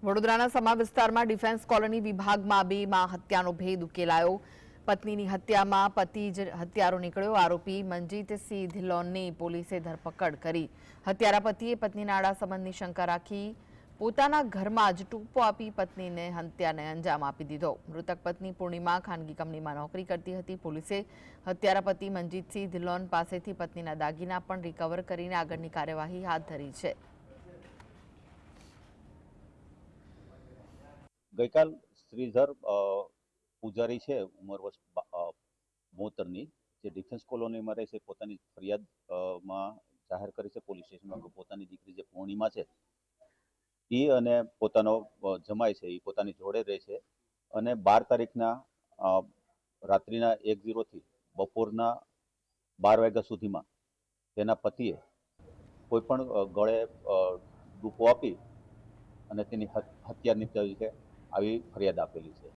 વડોદરાના સમા વિસ્તારમાં defence colony વિભાગમાં બેમાં હત્યાનો ભેદ ઉકેલાયો। પત્નીની હત્યામાં પતિ જ હત્યારો નીકળ્યો। આરોપી મનજીતસિંહ ધિલોનની પોલીસે ધરપકડ કરી। હત્યારા પતિએ પત્નીના આડા સંબંધની શંકા રાખી પોતાના ઘરમાં જ ટૂંપો આપી પત્નીને હત્યાને અંજામ આપી દીધો। મૃતક પત્ની પૂર્ણિમા ખાનગી કંપનીમાં નોકરી કરતી હતી। પોલીસે હત્યારા પતિ મનજીતસિંહ ધિલોન પાસેથી પત્નીના દાગીના પણ રિકવર કરીને આગળની કાર્યવાહી હાથ ધરી છે। ગઈકાલ શ્રીધર પૂજારી છે ઉંમર વર્ષ 72ની જે ડિફેન્સ કોલોનીમાં રહે છે પોતાની ફરિયાદમાં જાહેર કરી છે પોલીસ સ્ટેશનમાં કે પોતાની દીકરી જે પૂર્ણિમા છે એ અને પોતાનો જમાઈ છે એ પોતાની જોડે રહે છે અને 12 તારીખના રાત્રિના 1:00 થી બપોરના 12 વાગ્યા સુધીમાં તેના પતિએ કોઈ પણ ગળે ડૂપો આપી અને તેની હત્યા નિપજાવી છે આવી ફરિયાદ આપેલી છે।